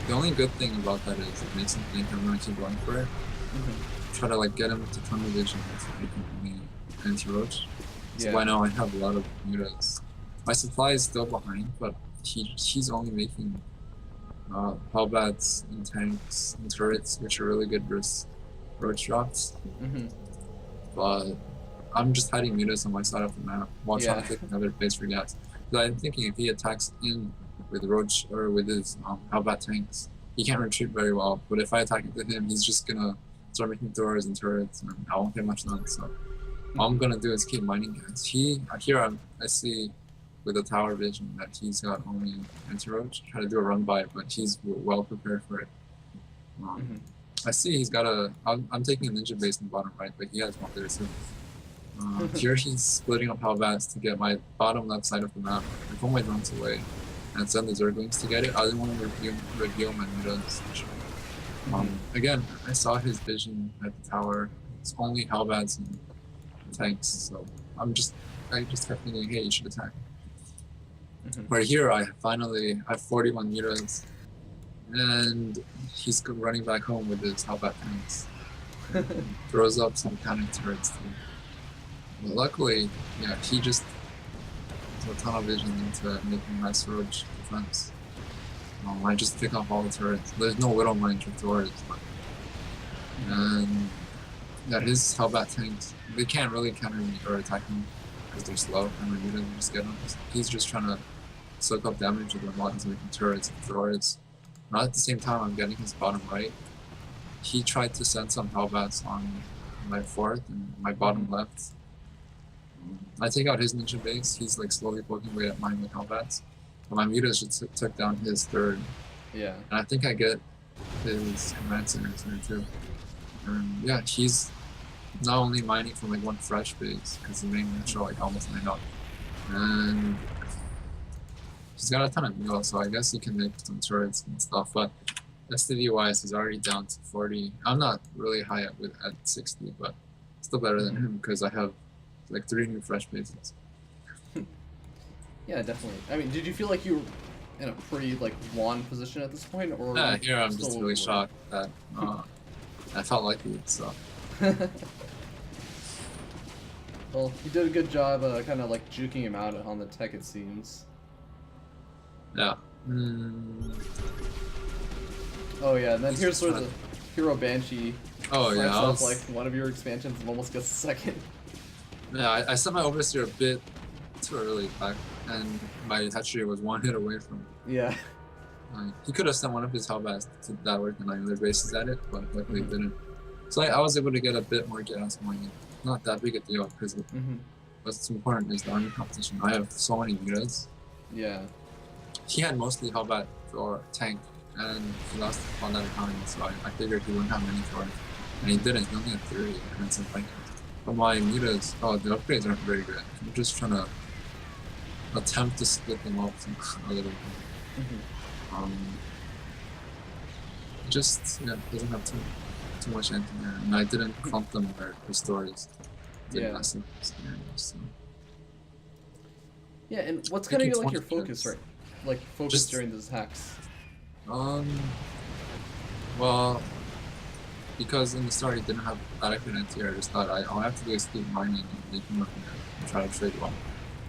The only good thing about that is it makes him think I'm gonna keep going for it. Try to like get him to tunnel vision so he can be anti-roach. So by now I have a lot of mutas. My supply is still behind, but he's only making Hellbats and tanks and turrets, which are really good versus roach drops. But I'm just hiding mutas on my side of the map while trying to take another base for gas. Because I'm thinking if he attacks in with roach or with his Hellbat tanks, he can't retreat very well. But if I attack into him, he's just gonna start making doors and turrets, and I won't get much done. So All I'm gonna do is keep mining guys. I see with the tower vision that he's got only anti-roach. Try to do a run by it, but he's well prepared for it. I see he's got I'm taking a ninja base in the bottom right, but he has one there too. Here he's splitting up Halbats to get my bottom left side of the map. I pull my drones away and send the Zerglings to get it. I didn't want to reveal my mutas. Again, I saw his vision at the tower. It's only Halbats and tanks, so I just kept thinking, hey, you should attack. Right here, I have 41 mutas, and he's running back home with his Halbat tanks. Throws up some counter turrets too. But luckily, yeah, he just has a ton of vision into making nice roach defense. I just pick off all the turrets. There's no little range with doors, but and yeah, his Hellbat tanks, they can't really counter me or attack me because they're slow and when you just get them. He's just trying to soak up damage with them while he's making turrets and doors. Not at the same time I'm getting his bottom right. He tried to send some Hellbats on my fourth and my bottom left. I take out his ninja base, he's like slowly poking away at mine with Hellbats. But my mutas just took down his third.
Yeah.
And I think I get his command centers there too. And yeah, he's not only mining from like one fresh base, because the main neutral like almost mined out. And he's got a ton of mules, so I guess he can make some turrets and stuff. But STV wise, he's already down to 40. I'm not really high at 60, but still better than him because I have like 3 new fresh bases.
Yeah, definitely. I mean, did you feel like you were in a pretty like won position at this point, or?
Yeah, here I'm just really shocked that I felt lucky. So.
Well, you did a good job, kind of like juking him out on the tech, it seems.
Yeah.
Oh yeah, and then here's sort of the Hero Banshee.
Oh yeah,
off, like one of your expansions and almost gets a second.
Yeah, I sent my Overseer a bit too early back, and my hatchery was 1 hit away from.
Yeah.
He could have sent one of his Hellbats to that work and other bases at it, but luckily he didn't. So I was able to get a bit more gas money. Not that big a deal because what's important is the army competition. I have so many mutas.
Yeah.
He had mostly Hellbat or tank, and he lost on that economy, so I figured he wouldn't have many for it. And he didn't, he only had 30 and some Vikings. But my mutas, the upgrades aren't very good. I'm just trying to attempt to split them up a little bit. Just, yeah, doesn't have too much anything there. And I didn't clump them where the stories did massive scenarios, so.
Yeah, and what's kind of like your focus, right? Like, focus during those hacks?
Well, because in the start he didn't have adequate anti-air, I just thought all I have to do is keep mining and make him up here and try to trade well.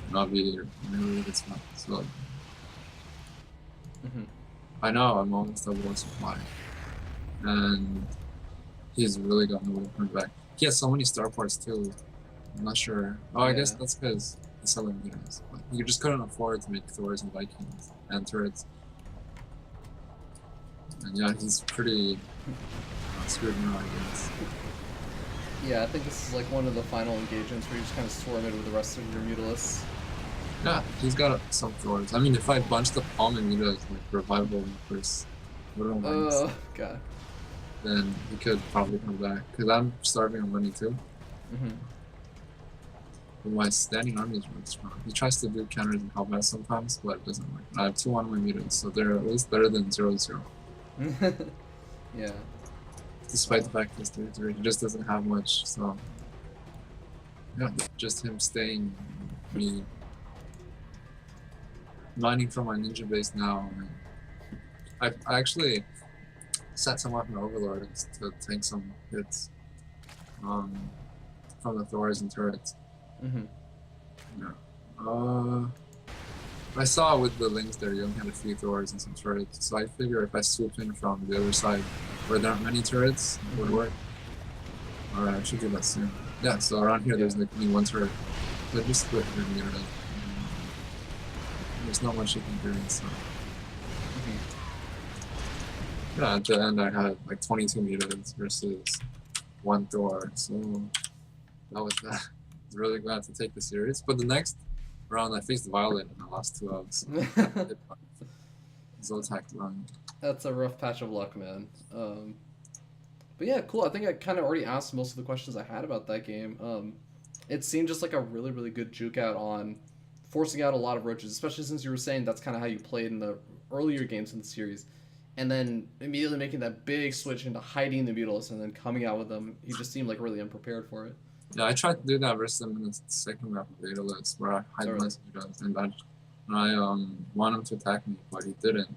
And I'll be really good stuff. So, I know I'm almost at low supply. And he's really got no way to come back. He has so many starports too. I'm not sure. Oh, I guess that's because he's selling units. But you just couldn't afford to make Thors and Vikings and turrets. And yeah, he's pretty screwed now, I guess.
Yeah, I think this is like one of the final engagements where you just kind of swarm it with the rest of your mutalists.
Yeah, he's got some Thors. I mean, if I bunched up all my mutas like revival in the first little ones,
God.
then he could probably come back. Because I'm starving on money too. But my standing army is really strong. He tries to do counters and combat sometimes, but it doesn't work. I have 2 on my mutants, so they're at least better than 0-0.
Yeah.
Despite the fact he's 3-3, he just doesn't have much, so. Yeah, just him staying, me mining from my ninja base now. I actually set some up in Overlord to take some hits from the Thors and turrets. Yeah. I saw with the links there, you only had a few Thors and some turrets, so I figure if I swoop in from the other side where there aren't many turrets, it would work. Alright, I should do that soon. Yeah, so around here there's like only 1 turret. So just split it in the internet. There's not much you can do, so. Yeah, at the end I had like 22 mutas versus 1 Thor, so that was that. really glad to take the series. But the next round, I faced Violet and I lost 2-0. So Zoltak run.
That's a rough patch of luck, man. But yeah, cool. I think I kind of already asked most of the questions I had about that game. It seemed just like a really, really good juke out on forcing out a lot of roaches, especially since you were saying that's kind of how you played in the earlier games in the series. And then immediately making that big switch into hiding the Beetles and then coming out with them, he just seemed like really unprepared for it.
Yeah, I tried to do that versus them in the second map of Hendralisk where I hide
Really?
most Beetles and I want him to attack me, but he didn't.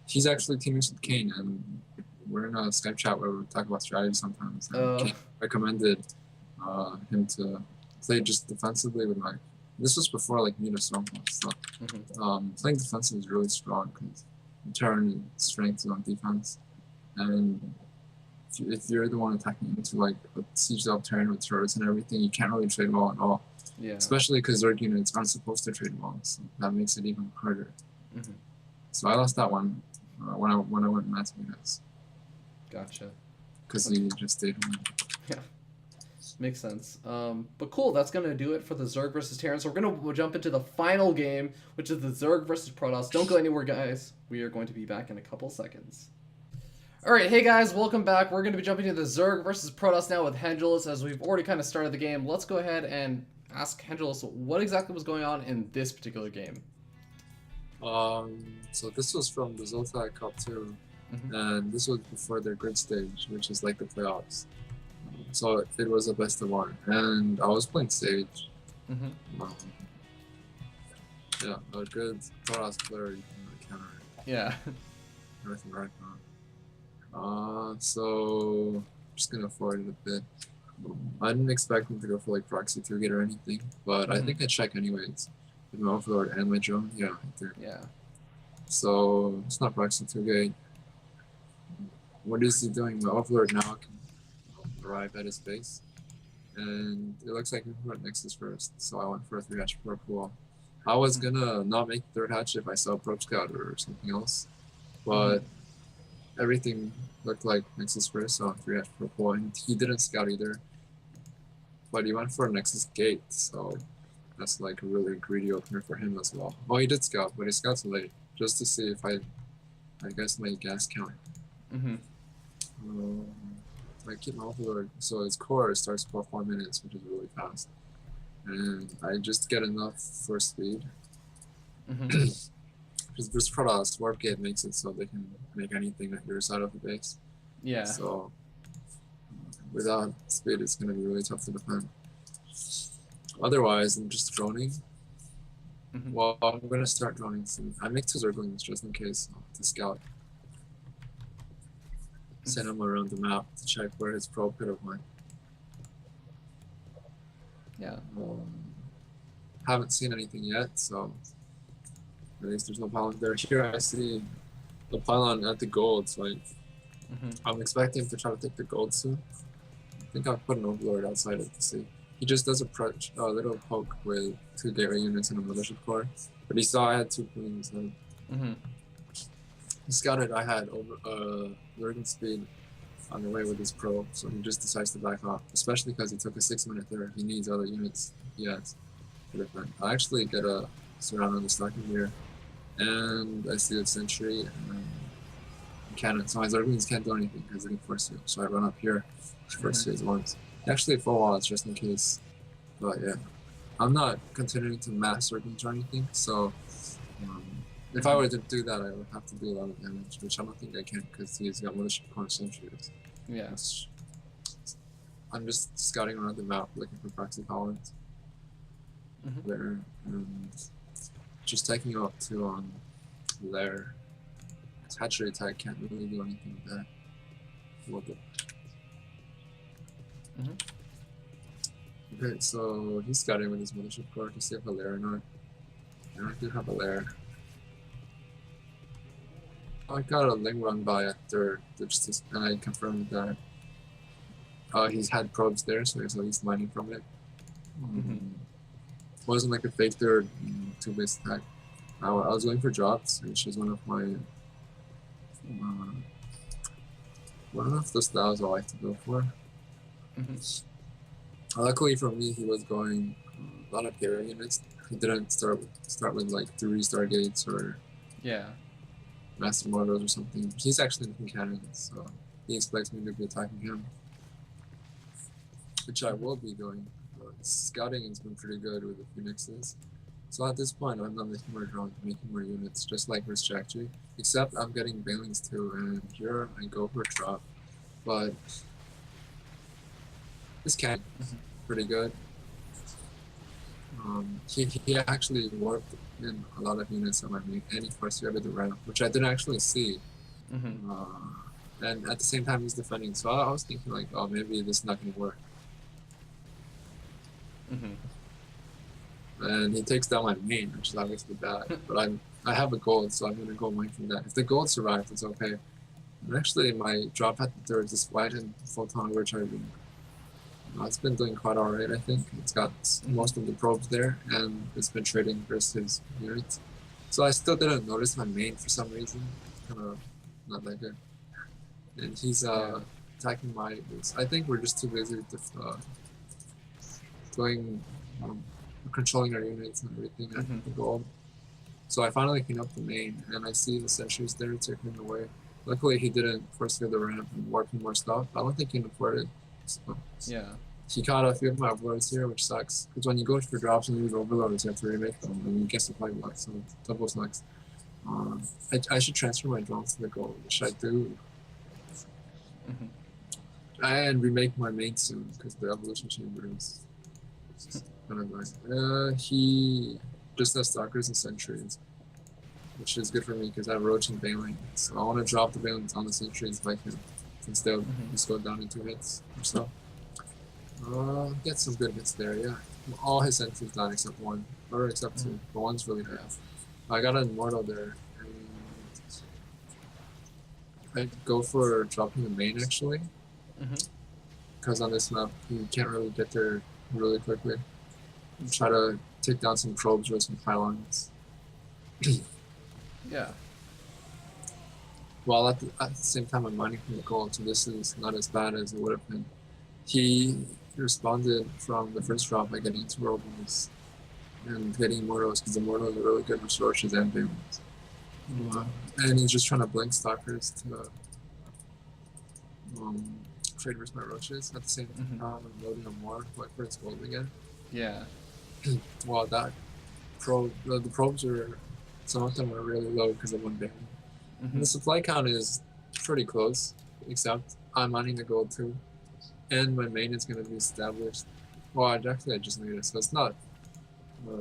He's actually teaming with Kane, and we're in a Skype chat where we talk about strategy sometimes. And Kane recommended him to play just defensively with like. This was before like Mina Stronghold stuff. Playing defensive is really strong because you turn strength on defense, and if you're the one attacking into like a siege up turn with turrets and everything, you can't really trade well at all.
Yeah.
Especially because Zerg units aren't supposed to trade well, so that makes it even harder. So I lost that one when I went Matt Minas.
Gotcha.
Because he just stayed home.
Yeah. Makes sense. But cool, that's going to do it for the Zerg versus Terran. So we're going to jump into the final game, which is the Zerg versus Protoss. Don't go anywhere, guys. We are going to be back in a couple seconds. Alright, hey guys, welcome back. We're going to be jumping into the Zerg versus Protoss now with Hendralisk, as we've already kind of started the game. Let's go ahead and ask Hendralisk what exactly was going on in this particular game.
So this was from the Zoltak Cup 2, and this was before their grid stage, which is like the playoffs. So it was a best of 1, and I was playing Sage. Yeah, a good Protoss player you can counter.
Yeah.
Everything right now. So I'm just gonna forward it a bit. I didn't expect him to go for like proxy 2-gate or anything, but I think I check anyways. With my overlord and my drone, yeah, I do.
Yeah.
So it's not proxy 2-gate. What is he doing? My overlord now can arrive at his base, and it looks like he went Nexus first, so I went for a 3-hatch per pool. I was gonna not make third hatch if I saw Probe Scout or something else, but everything looked like Nexus first, so 3-hatch per pool, and he didn't scout either, but he went for a Nexus gate, so that's like a really greedy opener for him as well. Well, he did scout, but he scouts late, just to see if I guess my gas count. I keep my overlord, so its core starts for 4 minutes, which is really fast. And I just get enough for speed. Because this Protoss warp gate makes it so they can make anything at your side of the base.
Yeah.
So without speed, it's going to be really tough to defend. Otherwise, I'm just droning. Well, I'm going to start droning soon. I make 2 Zerglings just in case to scout. Send him around the map to check where his probe could have went.
Yeah.
Haven't seen anything yet, so at least there's no pylon there. Here I see the pylon at the gold, so I'm expecting him to try to take the gold soon. I think I'll put an overlord outside it to see. He just does a little poke with 2 gateway units and a militia core, but he saw I had 2 queens. And he scouted I had over lurking speed on the way with his probe, so he just decides to back off, especially because he took a 6-minute third. He needs other units he has to defend. I actually get a surround on the stocking here, and I see the sentry and cannon. So my Zerglings can't do anything because they can force you. So I run up here, force you once. Actually, full walls just in case. But yeah, I'm not continuing to mass Zerglings or anything. So if I were to do that, I would have to do a lot of damage, which I don't think I can because he's got militia corner sentries.
Yeah.
I'm just scouting around the map looking for proxy columns there, and just taking you up to there. Hatchery attack can't really do anything with that. Well, okay, so he's scouting with his militia corps to see if I have a lair or not. And I do have a lair. I got a link run by at third, and I confirmed that he's had probes there, so he's at least mining from it. Wasn't like a fake third 2-base attack. I was going for drops, which is one of my one of the styles I like to go for. Luckily for me, he was going a lot of hero units. He didn't start with like 3 Stargates or
Yeah.
Master Mortals or something. He's actually making cannons, so he expects me to be attacking him, which I will be doing. Scouting has been pretty good with the Phoenixes. So at this point, I'm not making more drones, making more units, just like with Jack G. Except I'm getting Banelings too, and here I go for a drop. But this cannon is pretty good. He actually warped in a lot of units on my main, and he forced me over the ramp, which I didn't actually see.
Mm-hmm.
And at the same time, he's defending. So I was thinking like, oh, maybe this is not going to work.
Mm-hmm.
And he takes down my main, which is obviously bad. But I have a gold, so I'm going to go mine from that. If the gold survives, it's okay. And actually, my drop at the 3rd is wide and photon overcharging. It's been doing quite alright, I think. It's got most of the probes there, and it's been trading versus units. So I still didn't notice my main for some reason. Kind of not that good. And he's attacking my base. I think we're just too busy with doing controlling our units and everything at the gold. So I finally clean up the main, and I see the sentries there taking him away. Luckily, he didn't force me the ramp and warp more stuff. I don't think he can afford it. So
Yeah.
he caught a few of my overlords here, which sucks. Because when you go for drops and use overlords, you have to remake them, and you get supply blocks, so double sucks. I should transfer my drones to the gold, which I do. And remake my main soon, because the evolution chamber is kind of nice. He just has stalkers and sentries, which is good for me because I have Roach and Baneling. So I want to drop the Banelings on the sentries if I can, since they'll just go down in 2 hits or so. Get some good hits there, yeah. All his sentries died except 1, or except 2, but 1's really bad. I got an Immortal there, and I'd go for dropping the main actually, because on this map you can't really get there really quickly. And try to take down some probes or some pylons.
Yeah.
While at the same time I'm mining from the gold, so this is not as bad as it would have been. He responded from the first drop by getting 2 robots and getting Immortals, because Immortals are really good with Sorcerers and Banelings. And he's just trying to blink Stalkers to trade versus my Roaches at the same time. I'm loading them more, wait for his gold again.
Yeah.
Well, that the probes are, some of them are really low because of 1 Baneling. And the supply count is pretty close, except I'm mining the gold too. And my main is going to be established. Well, I just made it, so it's not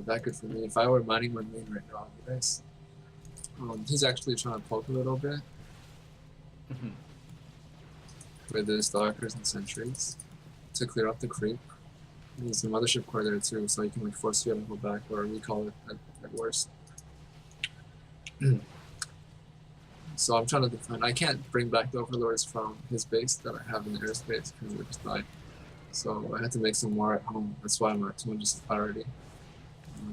that good for me. If I were mining my main right now, it'd be nice. He's actually trying to poke a little bit with his Stalkers and Sentries to clear up the creep. There's a Mothership Core there too, so you can like force you to go back or recall it at worst. So I'm trying to defend. I can't bring back the Overlords from his base that I have in the airspace because they just died. So I had to make some more at home. That's why I'm at 200 supply already.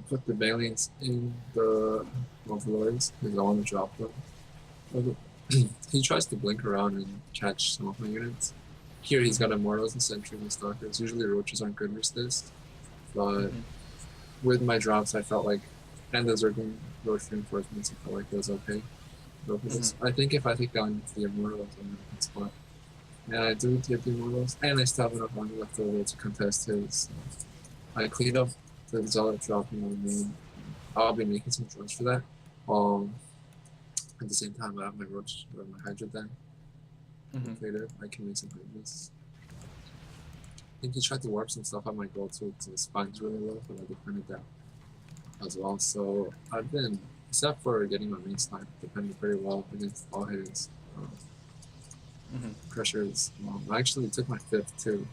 Put the Banelings in the Overlords because I want to drop them. He tries to blink around and catch some of my units. Here he's got Immortals and Sentries and Stalkers. Usually Roaches aren't good versus this. But with my drops I felt like, and the Zergling Roach reinforcements, I felt like it was okay. I think if I take down the Immortals, I'm in a good spot. And I do get the Immortals, and I still have enough money left over to contest his. I cleaned up the Zealot dropping on the main. I'll be making some drones for that. At the same time, I have my Roach or my Hydra then. Later, I can make some Hydras. I think he tried to warp some stuff on my gold too, because his spine's really low, but I defended that as well. So I've been, except for getting my main snipe, defended very well against all his pressures. I actually took my 5th too.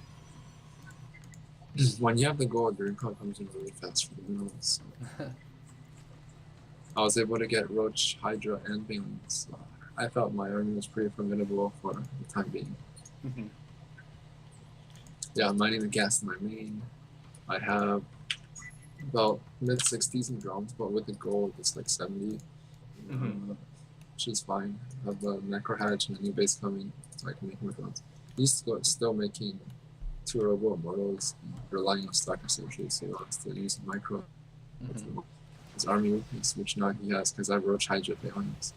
When you have the gold, your income comes in really fast for the minerals. So. I was able to get Roach, Hydra, and Banelings. So I felt my army was pretty formidable for the time being. Yeah, I'm mining the gas in my main. I have about mid-60s in drums, but with the gold, it's like 70. Which is fine. I have the Necro Hatch and a new base coming, so I can make more drums. He's still making two Robo Immortals relying on stack essentially, so he wants to use micro. His army weakness, which now he has because I have Roach Hydra Bailings.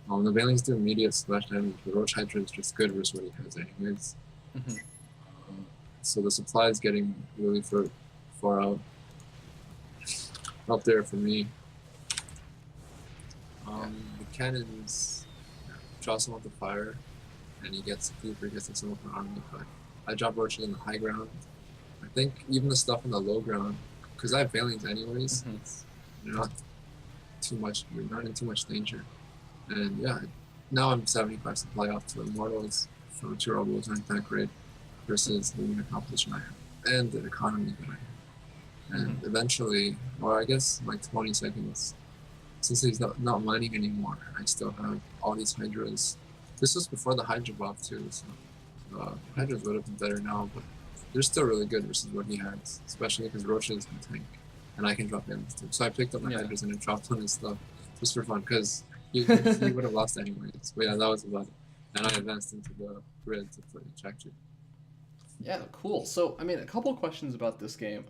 The Bailings do immediate splash damage, but Roach Hydra is just good versus what he has anyways. So the supply is getting really far out there for me. The cannons draw some with the fire, and he gets a Cooper, he gets some with an army, but I drop Roaches in the high ground. I think even the stuff in the low ground, because I have Bailings anyways, you're not in too much danger. And yeah, now I'm 75 supply off to Immortals from 2 Robos aren't that great versus the unit competition I have and the economy that I have. And eventually, or I guess in like 20 seconds, since he's not mining anymore, I still have all these Hydras. This was before the Hydra buff too, so Hydras would have been better now, but they're still really good versus what he has, especially because Roaches can tank, and I can drop damage too. So I picked up my Hydras and I dropped on his stuff just for fun, because he would have lost anyways. But yeah, that was about it. And I advanced into the grid to play Jack.
Yeah, cool. So, I mean, a couple of questions about this game.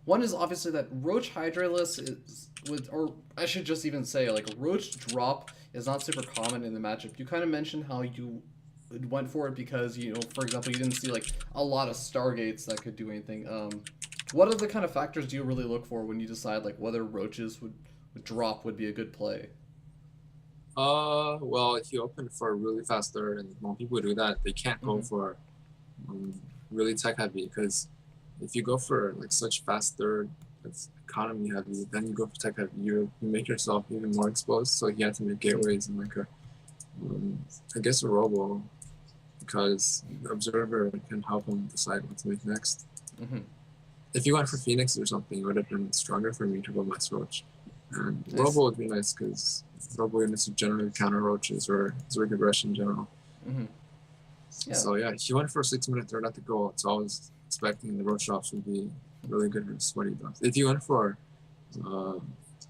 One is obviously that Roach Hydraless is or I should just even say, like, a Roach drop is not super common in the matchup. You kind of mentioned how you went for it because, you know, for example, you didn't see, like, a lot of Stargates that could do anything. What are the kind of factors do you really look for when you decide, like, whether Roaches would drop would be a good play?
Well, if you open for a really fast third, and when people do that, they can't go for really tech heavy, because if you go for like such fast third that's economy heavy, then you go for tech heavy, you make yourself even more exposed. So he had to make gateways and like a I guess a robo, because the observer can help him decide what to make next. If you went for Phoenix or something, it would have been stronger for me to go Mass Roach. And robo would be nice because robo units would generally counter roaches or Zerg aggression in general. So yeah, he went for a 6-minute third at the goal, so I was expecting the roach drops would be really good versus what he does. If you went for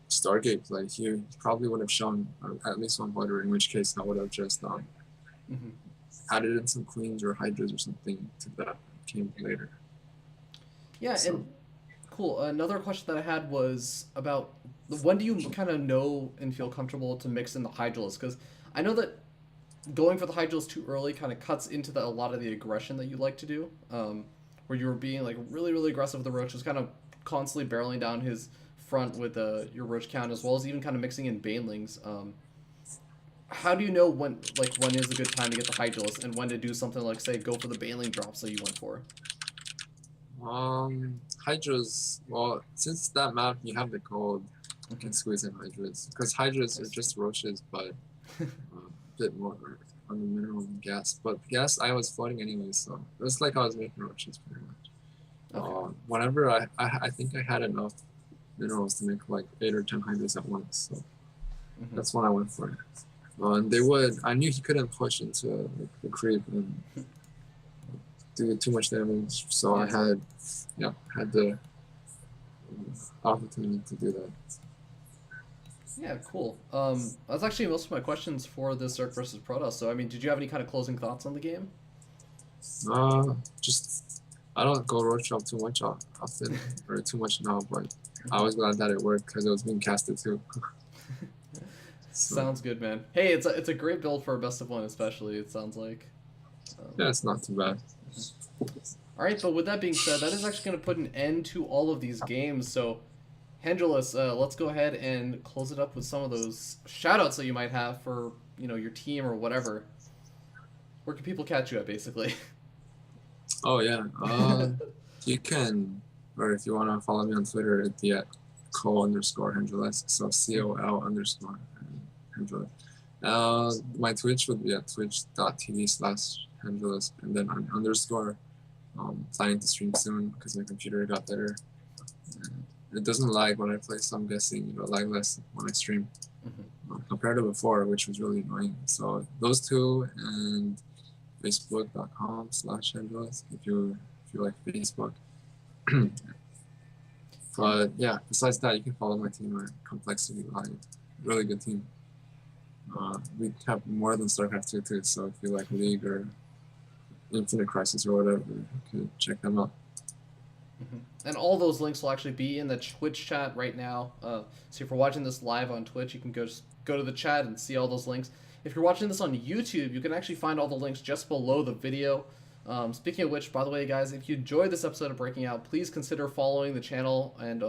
Stargate play, he probably would have shown at least one border, in which case I would have just added in some queens or hydras or something to that came later.
Yeah, so. And cool. Another question that I had was about when do you kind of know and feel comfortable to mix in the Hydralis? Because I know that going for the Hydralis too early kind of cuts into a lot of the aggression that you like to do, where you were being like really, really aggressive with the Roaches, kind of constantly barreling down his front with your Roach count, as well as even kind of mixing in Banelings. How do you know when is a good time to get the Hydralis and when to do something like, say, go for the Baneling drops that you went for?
Hydras, well, since that map you have the gold, you can squeeze in Hydras, because Hydras are just roaches, but a bit more on the mineral than gas. But gas I was floating anyway, so it was like I was making roaches pretty much. Whenever I think I had enough minerals to make like 8 or 10 Hydras at once, so that's when I went for it. And I knew he couldn't push into the creep and do too much damage, so I had the opportunity to do that.
Yeah, cool. That's actually most of my questions for this Zerg versus Protoss. So, I mean, did you have any kind of closing thoughts on the game?
Just I don't go roach drop too much often, or too much now, but I was glad that it worked because it was being casted too. So.
Sounds good, man. Hey, it's a great build for a best of one, especially. It sounds like.
Yeah, it's not too bad.
All right, but with that being said, that is actually going to put an end to all of these games. So, Hendralisk, let's go ahead and close it up with some of those shoutouts that you might have for your team or whatever. Where can people catch you at, basically?
Oh yeah, you can, or if you want to follow me on Twitter, at the @co_Hendralisk, so COL_Hendralisk. My Twitch would be at twitch.tv/Hendralisk, and then I'm _ planning to stream soon because my computer got better. It doesn't lag when I play, so I'm guessing it'll lag less when I stream compared to before, which was really annoying. So those two, and facebook.com/Hendralisk if you like Facebook. But yeah, besides that, you can follow my team at Complexity Live. Really good team. We have more than StarCraft 2 too, so if you like League or Infinite Crisis or whatever. You could check them out.
And all those links will actually be in the Twitch chat right now. So if you're watching this live on Twitch, you can just go to the chat and see all those links. If you're watching this on YouTube, you can actually find all the links just below the video. Speaking of which, by the way, guys, if you enjoyed this episode of Breaking Out, please consider following the channel and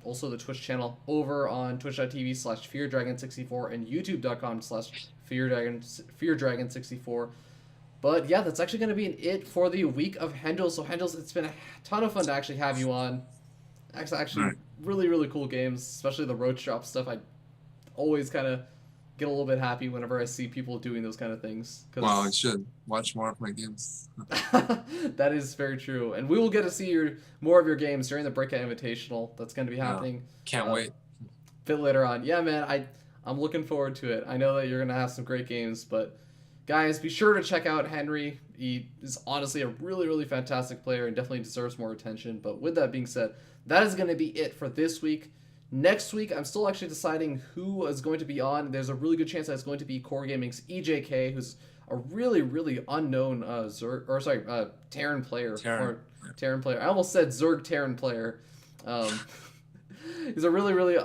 also the Twitch channel over on twitch.tv/FearDragon64 and youtube.com/FearDragon64. But yeah, that's actually going to be it for the week of Hendrils. So Hendrils, it's been a ton of fun to actually have you on. Actually, really, really cool games, especially the roach drop stuff. I always kind of get a little bit happy whenever I see people doing those kind of things.
Wow, I should watch more of my games.
That is very true. And we will get to see more of your games during the Breakout Invitational. That's going to be happening.
Can't wait.
A bit later on. Yeah, man, I'm looking forward to it. I know that you're going to have some great games, but guys, be sure to check out Henry. He is honestly a really, really fantastic player and definitely deserves more attention. But with that being said, that is going to be it for this week. Next week, I'm still actually deciding who is going to be on. There's a really good chance that it's going to be Core Gaming's EJK, who's a really, really unknown Terran player. Terran player. I almost said Zerg Terran player. He's a really, really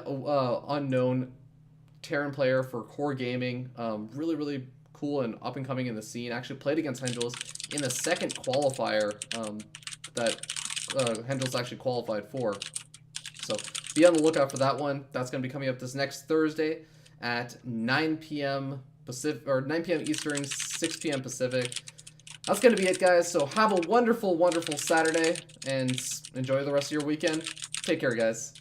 unknown Terran player for Core Gaming. Really, really cool and up and coming in the scene. Actually played against Hendrils in the second qualifier that Hendrils actually qualified for. So be on the lookout for that one. That's going to be coming up this next Thursday at 9 p.m. Pacific, or 9 p.m. Eastern, 6 p.m. Pacific. That's going to be it, guys. So have a wonderful, wonderful Saturday and enjoy the rest of your weekend. Take care, guys.